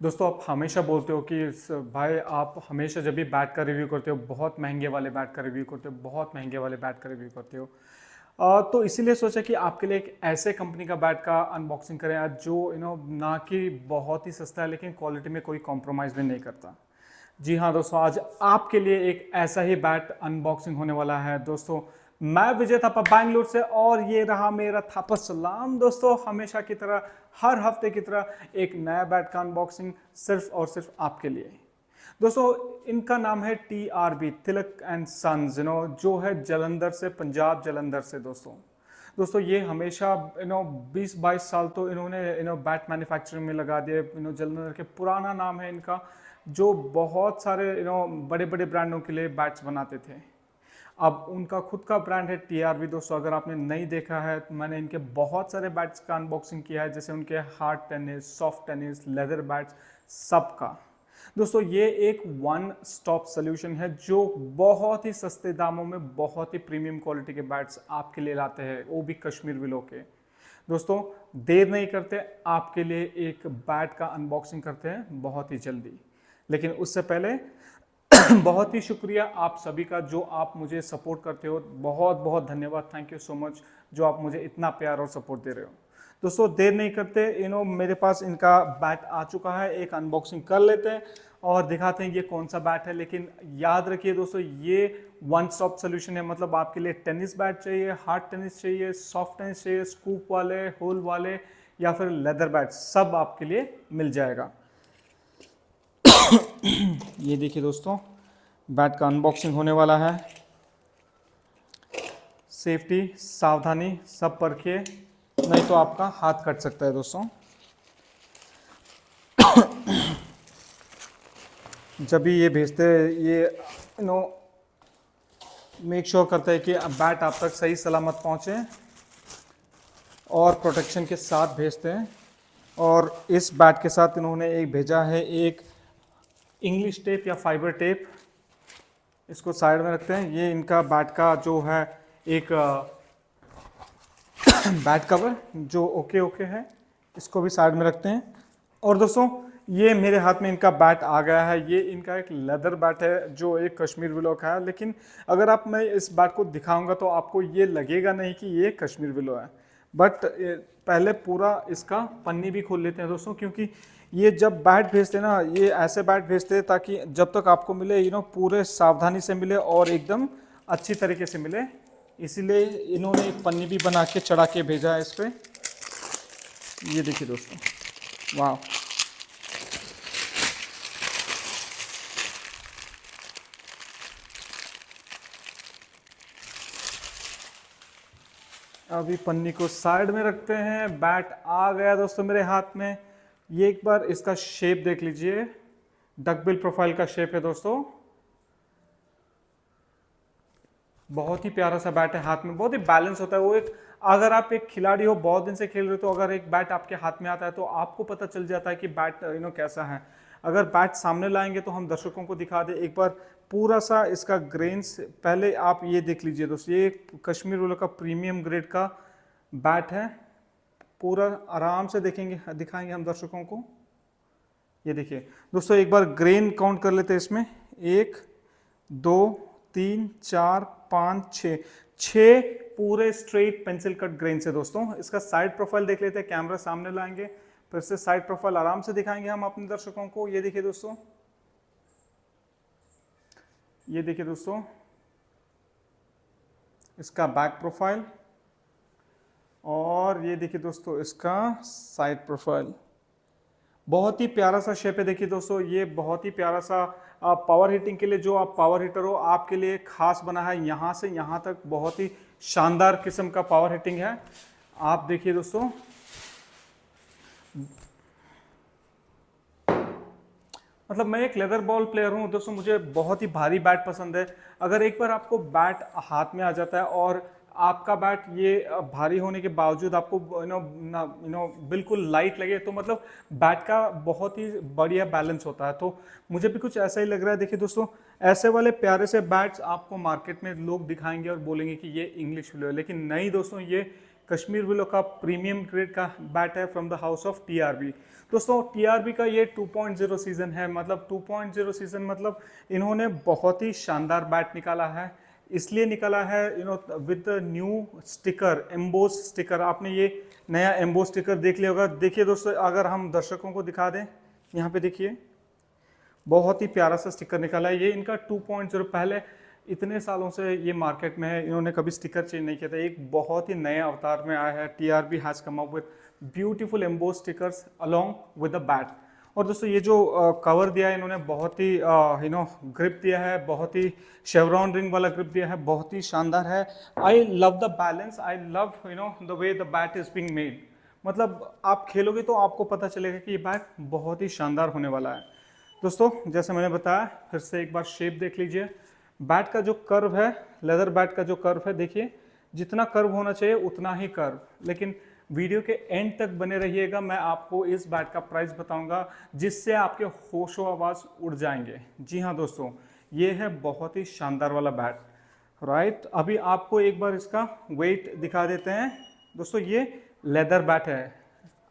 दोस्तों आप हमेशा बोलते हो कि भाई आप हमेशा जब भी बैट का रिव्यू करते हो बहुत महंगे वाले बैट का रिव्यू करते हो, बहुत महंगे वाले बैट का रिव्यू करते हो। तो इसीलिए सोचा कि आपके लिए एक ऐसे कंपनी का बैट का अनबॉक्सिंग करें आज जो ना कि बहुत ही सस्ता है लेकिन क्वालिटी में कोई कॉम्प्रोमाइज़ भी नहीं करता। जी हाँ दोस्तों, आज आपके लिए एक ऐसा ही बैट अनबॉक्सिंग होने वाला है दोस्तों। मैं विजय थापा बैंगलोर से और ये रहा मेरा थापा सलाम। दोस्तों हमेशा की तरह हर हफ्ते की तरह एक नया बैट का अनबॉक्सिंग सिर्फ और सिर्फ आपके लिए। दोस्तों इनका नाम है TRB तिलक एंड सन्स, जो है जलंधर से, पंजाब जलंधर से। दोस्तों ये हमेशा 20-22 साल तो इन्होंने बैट मैन्युफैक्चरिंग में लगा दिए। जलंधर के पुराना नाम है इनका, जो बहुत सारे बड़े बड़े ब्रांडों के लिए बैट्स बनाते थे। अब उनका खुद का ब्रांड है TRB। दोस्तों अगर आपने नहीं देखा है तो मैंने इनके बहुत सारे बैट्स का अनबॉक्सिंग किया है, जैसे उनके hard tennis, soft tennis, leather bats, सबका। दोस्तों ये एक वन स्टॉप सोल्यूशन है जो बहुत ही सस्ते दामों में बहुत ही प्रीमियम क्वालिटी के बैट्स आपके लिए लाते हैं, वो भी कश्मीर विलो के। दोस्तों देर नहीं करते, आपके लिए एक बैट का अनबॉक्सिंग करते हैं बहुत ही जल्दी। लेकिन उससे पहले बहुत ही शुक्रिया आप सभी का जो आप मुझे सपोर्ट करते हो। बहुत बहुत धन्यवाद, थैंक यू सो मच जो आप मुझे इतना प्यार और सपोर्ट दे रहे हो। दोस्तों देर नहीं करते, मेरे पास इनका बैट आ चुका है, एक अनबॉक्सिंग कर लेते हैं और दिखाते हैं ये कौन सा बैट है। लेकिन याद रखिए दोस्तों, ये वन स्टॉप सोल्यूशन है। मतलब आपके लिए टेनिस बैट चाहिए, हार्ड टेनिस चाहिए, सॉफ्ट टेनिस चाहिए, स्कूप वाले, होल वाले या फिर लेदर बैट, सब आपके लिए मिल जाएगा। ये देखिए दोस्तों, बैट का अनबॉक्सिंग होने वाला है। सेफ्टी सावधानी सब परखिए, नहीं तो आपका हाथ कट सकता है दोस्तों। जब भी ये भेजते हैं ये मेक श्योर करता है कि बैट आप तक सही सलामत पहुंचे और प्रोटेक्शन के साथ भेजते हैं। और इस बैट के साथ इन्होंने एक भेजा है, एक इंग्लिश टेप या फाइबर टेप। इसको साइड में रखते हैं। ये इनका बैट का जो है एक बैट कवर जो ओके है, इसको भी साइड में रखते हैं। और दोस्तों ये मेरे हाथ में इनका बैट आ गया है। ये इनका एक लेदर बैट है जो एक कश्मीर विलो का है। लेकिन अगर आप मैं इस बैट को दिखाऊंगा तो आपको ये लगेगा नहीं कि ये कश्मीर विलो है। बट पहले पूरा इसका पन्नी भी खोल लेते हैं दोस्तों, क्योंकि ये जब बैट भेजते हैं ना, ये ऐसे बैट भेजते हैं ताकि जब तक आपको मिले पूरे सावधानी से मिले और एकदम अच्छी तरीके से मिले। इसीलिए इन्होंने एक पन्नी भी बना के चढ़ा के भेजा है इस पर। ये देखिए दोस्तों, वाह। अभी पन्नी को साइड में रखते हैं। बैट आ गया दोस्तों मेरे हाथ में। ये एक बार इसका शेप देख लीजिए, डकबिल प्रोफाइल का शेप है दोस्तों। बहुत ही प्यारा सा बैट है, हाथ में बहुत ही बैलेंस होता है। वो एक, अगर आप एक खिलाड़ी हो, बहुत दिन से खेल रहे हो, तो अगर एक बैट आपके हाथ में आता है तो आपको पता चल जाता है कि बैट कैसा है। अगर बैट सामने लाएंगे तो हम दर्शकों को दिखा दें एक बार पूरा सा इसका ग्रेन्स। पहले आप ये देख लीजिए दोस्तों, ये कश्मीर विलो का प्रीमियम ग्रेड का बैट है। पूरा आराम से दिखाएंगे हम दर्शकों को। ये देखिए दोस्तों, एक बार ग्रेन काउंट कर लेते हैं इसमें। 1 2 3 4 5 6 6 पूरे स्ट्रेट पेंसिल कट ग्रेन से दोस्तों। इसका साइड प्रोफाइल देख लेते हैं, कैमरा सामने लाएंगे, फिर से साइड प्रोफाइल आराम से दिखाएंगे हम अपने दर्शकों को। ये देखिए दोस्तों, ये देखिए दोस्तों इसका बैक प्रोफाइल, और ये देखिए दोस्तों इसका साइड प्रोफाइल। बहुत ही प्यारा सा शेप है। देखिए दोस्तों, ये बहुत ही प्यारा सा पावर हिटिंग के लिए, जो आप पावर हिटर हो, आपके लिए खास बना है। यहाँ से यहाँ तक बहुत ही शानदार किस्म का पावर हिटिंग है। आप देखिए दोस्तों, मतलब मैं एक लेदर बॉल प्लेयर हूँ दोस्तों, मुझे बहुत ही भारी बैट पसंद है। अगर एक बार आपको बैट हाथ में आ जाता है और आपका बैट ये भारी होने के बावजूद आपको बिल्कुल लाइट लगे, तो मतलब बैट का बहुत ही बढ़िया बैलेंस होता है। तो मुझे भी कुछ ऐसा ही लग रहा है। देखिए दोस्तों, ऐसे वाले प्यारे से बैट्स आपको मार्केट में लोग दिखाएंगे और बोलेंगे कि ये इंग्लिश विलो है, लेकिन नहीं दोस्तों, ये कश्मीर विलो का प्रीमियम ग्रेड का बैट है from the house of TRB. दोस्तों टीआरबी का ये 2.0 सीजन है, मतलब 2.0 सीजन मतलब इन्होंने बहुत ही शानदार बैट निकाला है। इसलिए निकाला है with new sticker, emboss sticker. आपने ये नया एम्बोस स्टिकर देख लिया होगा। देखिए दोस्तों, अगर हम दर्शकों को दिखा दें, यहाँ पे देखिए बहुत ही प्यारा सा स्टिकर निकाला है। ये इनका 2.0, पहले इतने सालों से ये मार्केट में है, इन्होंने कभी स्टिकर चेंज नहीं किया था। एक बहुत ही नए अवतार में आया है। TRB has come up with beautiful emboss stickers along with the bat. और दोस्तों ये जो कवर दिया है इन्होंने, बहुत ही ग्रिप दिया है, बहुत ही शेवरॉन रिंग वाला ग्रिप दिया है, बहुत ही शानदार है। I love the balance, I love the way the bat is being made. मतलब आप खेलोगे तो आपको पता चलेगा कि ये बैट बहुत ही शानदार होने वाला है। दोस्तों जैसे मैंने बताया, फिर से एक बार शेप देख लीजिए। बैट का जो कर्व है, लेदर बैट का जो कर्व है, देखिए जितना कर्व होना चाहिए उतना ही कर्व। लेकिन वीडियो के एंड तक बने रहिएगा, मैं आपको इस बैट का प्राइस बताऊंगा जिससे आपके होशो आवाज उड़ जाएंगे। जी हाँ दोस्तों, ये है बहुत ही शानदार वाला बैट, राइट। अभी आपको एक बार इसका वेट दिखा देते हैं। दोस्तों ये लेदर बैट है,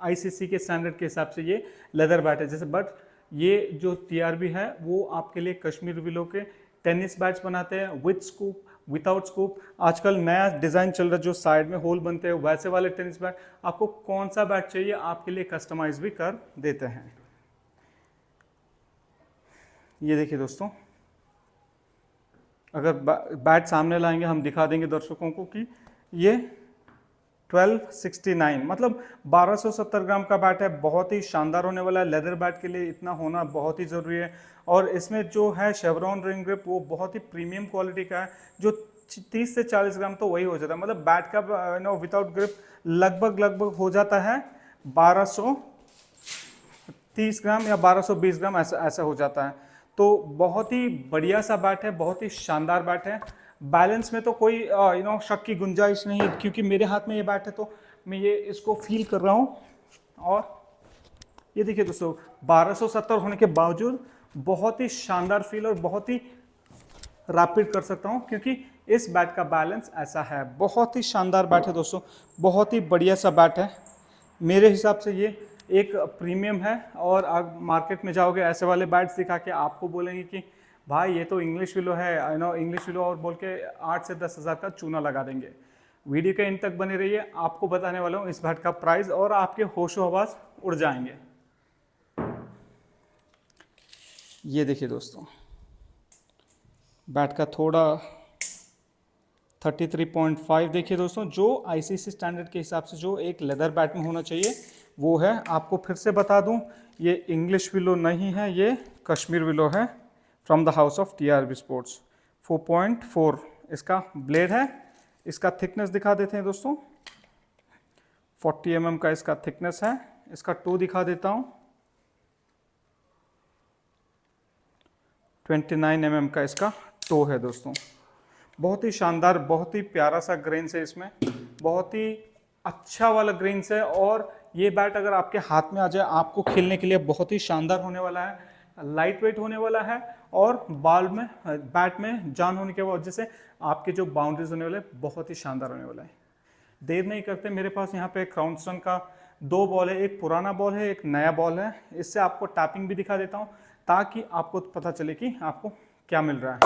आईसीसी के स्टैंडर्ड के हिसाब से ये लेदर बैट है जैसे। बट ये जो टीआरबी है वो आपके लिए कश्मीर विलो के टेनिस बैट्स बनाते हैं, विद स्कूप, विदाउट स्कूप। आजकल नया डिज़ाइन चल रहा है जो साइड में होल बनते हैं, वैसे वाले टेनिस बैट। आपको कौन सा बैट चाहिए आपके लिए कस्टमाइज भी कर देते हैं। ये देखिए दोस्तों, अगर बैट सामने लाएंगे हम दिखा देंगे दर्शकों को कि ये 1269 मतलब 1270 ग्राम का बैट है। बहुत ही शानदार होने वाला है। लेदर बैट के लिए इतना होना बहुत ही ज़रूरी है। और इसमें जो है शेवरॉन रिंग ग्रिप वो बहुत ही प्रीमियम क्वालिटी का है, जो 30 से 40 ग्राम तो वही हो जाता है। मतलब बैट का विदाउट ग्रिप लगभग हो जाता है 1230 ग्राम या 1220 ग्राम, ऐसा हो जाता है। तो बहुत ही बढ़िया सा बैट है, बहुत ही शानदार बैट है। बैलेंस में तो कोई शक की गुंजाइश नहीं, क्योंकि मेरे हाथ में ये बैट है तो मैं ये इसको फील कर रहा हूँ। और ये देखिए दोस्तों, 1270 होने के बावजूद बहुत ही शानदार फील और बहुत ही रैपिड कर सकता हूँ, क्योंकि इस बैट का बैलेंस ऐसा है। बहुत ही शानदार बैट है दोस्तों, बहुत ही बढ़िया सा बैट है। मेरे हिसाब से ये एक प्रीमियम है। और आप मार्केट में जाओगे ऐसे वाले बैट्स दिखा के आपको बोलेंगे कि भाई ये तो इंग्लिश विलो है, इंग्लिश विलो, और बोल के 8 से 10 हज़ार का चूना लगा देंगे। वीडियो के एंड तक बने रहिए, आपको बताने वाला हूँ इस बैट का प्राइस और आपके होशो हवास उड़ जाएंगे। ये देखिए दोस्तों, बैट का थोड़ा 33.5 देखिए दोस्तों, जो आईसीसी स्टैंडर्ड के हिसाब से जो एक लेदर बैट में होना चाहिए वो है। आपको फिर से बता दूं, ये इंग्लिश विलो नहीं है, ये कश्मीर विलो है from the house of TRB sports. 4.4 इसका ब्लेड है। इसका थिकनेस दिखा देते हैं दोस्तों, 40 mm का इसका थिकनेस है। इसका टो दिखा देता हूँ, 29 mm का इसका टो है दोस्तों। बहुत ही शानदार, बहुत ही प्यारा सा ग्रेन्स है इसमें, बहुत ही अच्छा वाला ग्रेन्स है। और ये बैट अगर आपके हाथ में आ जाए, आपको खेलने के लिए बहुत ही शानदार होने वाला है। लाइट वेट होने वाला है और बॉल में, बैट में जान होने की वजह से आपके जो बाउंड्रीज होने वाले बहुत ही शानदार होने वाला है। देर नहीं करते, मेरे पास यहाँ पे क्राउनस्टन का 2 बॉल है, एक पुराना बॉल है, एक नया बॉल है। इससे आपको टैपिंग भी दिखा देता हूँ ताकि आपको पता चले कि आपको क्या मिल रहा है।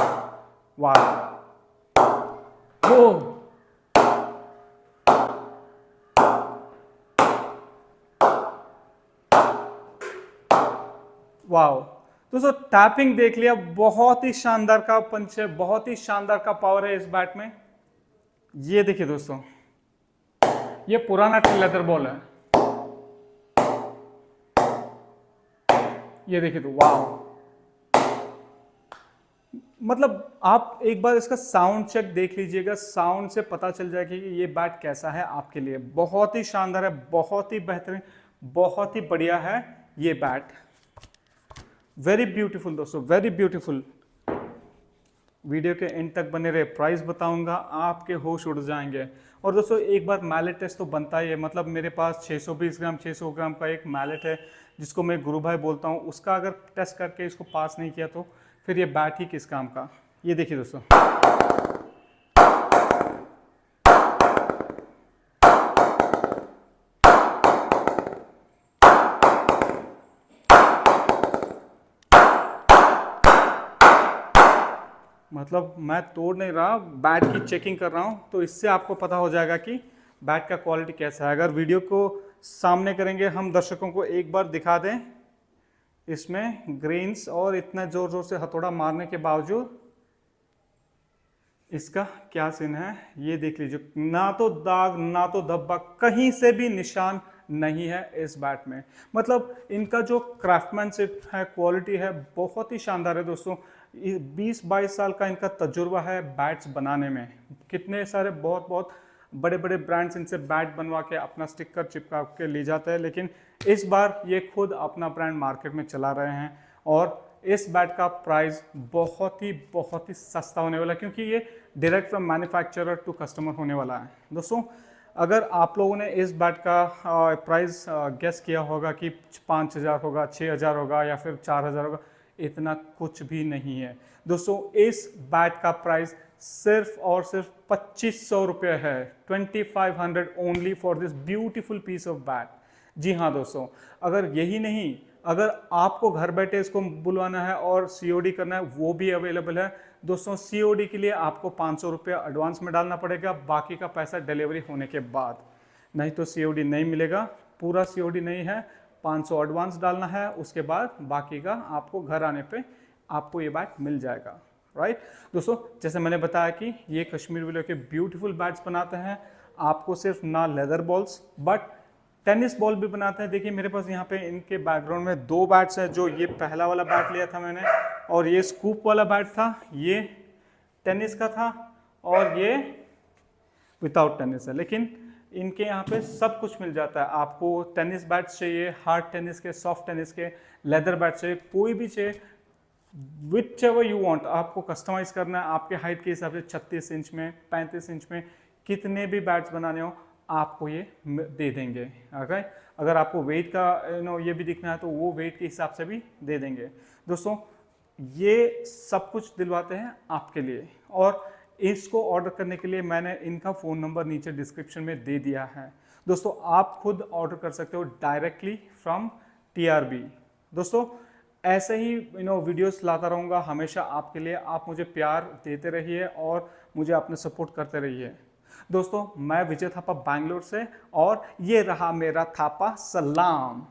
वाह, वाओ दोस्तों, टैपिंग देख लिया, बहुत ही शानदार का पंच है, बहुत ही शानदार का पावर है इस बैट में। ये देखिए दोस्तों, ये पुराना लेदर बॉल है। ये देखिए तो वाओ, मतलब आप एक बार इसका साउंड चेक देख लीजिएगा, साउंड से पता चल जाएगा कि ये बैट कैसा है आपके लिए। बहुत ही शानदार है, बहुत ही बेहतरीन, बहुत ही बढ़िया है ये बैट। वेरी ब्यूटीफुल दोस्तों, वेरी ब्यूटीफुल। वीडियो के एंड तक बने रहे, प्राइस बताऊंगा, आपके होश उड़ जाएंगे। और दोस्तों एक बार मैलेट टेस्ट तो बनता ही है। मतलब मेरे पास 620 ग्राम 600 ग्राम का एक मैलेट है जिसको मैं गुरु भाई बोलता हूँ। उसका अगर टेस्ट करके इसको पास नहीं किया तो फिर ये बैट ही किस काम का। ये देखिए दोस्तों, मतलब मैं तोड़ नहीं रहा, बैट की चेकिंग कर रहा हूँ, तो इससे आपको पता हो जाएगा कि बैट का क्वालिटी कैसा है। अगर वीडियो को सामने करेंगे हम दर्शकों को एक बार दिखा दें, इसमें ग्रेन्स और इतना जोर जोर से हथौड़ा मारने के बावजूद इसका क्या सीन है ये देख लीजिए। ना तो दाग ना तो धब्बा, कहीं से भी निशान नहीं है इस बैट में। मतलब इनका जो क्राफ्टमैनशिप है, क्वालिटी है, बहुत ही शानदार है दोस्तों। 20-22 साल का इनका तजुर्बा है बैट्स बनाने में। कितने सारे बहुत बहुत बड़े बड़े ब्रांड्स इनसे बैट बनवा के अपना स्टिकर चिपका के ले जाते हैं, लेकिन इस बार ये खुद अपना ब्रांड मार्केट में चला रहे हैं। और इस बैट का प्राइस बहुत ही सस्ता होने वाला है, क्योंकि ये direct from manufacturer to customer होने वाला है। दोस्तों अगर आप लोगों ने इस बैट का प्राइस गेस किया होगा कि 5,000 होगा, 6,000 होगा या फिर 4,000 होगा, इतना कुछ भी नहीं है दोस्तों। इस बैट का प्राइस सिर्फ और सिर्फ 2,500 रुपये है। 2,500 only for this beautiful piece of bat. जी हाँ दोस्तों, अगर यही नहीं, अगर आपको घर बैठे इसको बुलवाना है और सीओडी करना है, वो भी अवेलेबल है दोस्तों। सीओडी के लिए आपको 500 रुपये एडवांस में डालना पड़ेगा, बाकी का पैसा डिलीवरी होने के बाद। नहीं तो सीओडी नहीं मिलेगा, पूरा सीओडी नहीं है, 500 एडवांस डालना है, उसके बाद बाकी का आपको घर आने पे आपको ये बैट मिल जाएगा। राइट दोस्तों, जैसे मैंने बताया कि ये कश्मीर विलो के ब्यूटीफुल बैट्स बनाते हैं। आपको सिर्फ ना leather balls but tennis ball भी बनाते हैं। देखिए मेरे पास यहाँ पे इनके बैकग्राउंड में 2 बैट्स हैं। जो ये पहला वाला बैट लिया था मैंने, और ये स्कूप वाला बैट था, ये टेनिस का था, और ये विदाउट टेनिस है। लेकिन इनके यहाँ पे सब कुछ मिल जाता है। आपको टेनिस बैट्स चाहिए, हार्ड टेनिस के, सॉफ्ट टेनिस के, लेदर बैट चाहिए, कोई भी चाहिए, विच एवर यू वांट, आपको कस्टमाइज करना है आपके हाइट के हिसाब से। 36 इंच में, 35 इंच में, कितने भी बैट्स बनाने हो आपको ये दे देंगे। ओके, अगर आपको वेट का ये भी दिखना है तो वो वेट के हिसाब से भी दे देंगे। दोस्तों ये सब कुछ दिलवाते हैं आपके लिए, और इसको ऑर्डर करने के लिए मैंने इनका फ़ोन नंबर नीचे डिस्क्रिप्शन में दे दिया है। दोस्तों आप खुद ऑर्डर कर सकते हो डायरेक्टली फ्रॉम TRB। दोस्तों ऐसे ही वीडियोस लाता रहूँगा हमेशा आपके लिए। आप मुझे प्यार देते रहिए और मुझे अपने सपोर्ट करते रहिए। दोस्तों मैं विजय थापा बैंगलोर से, और ये रहा मेरा थापा सलाम।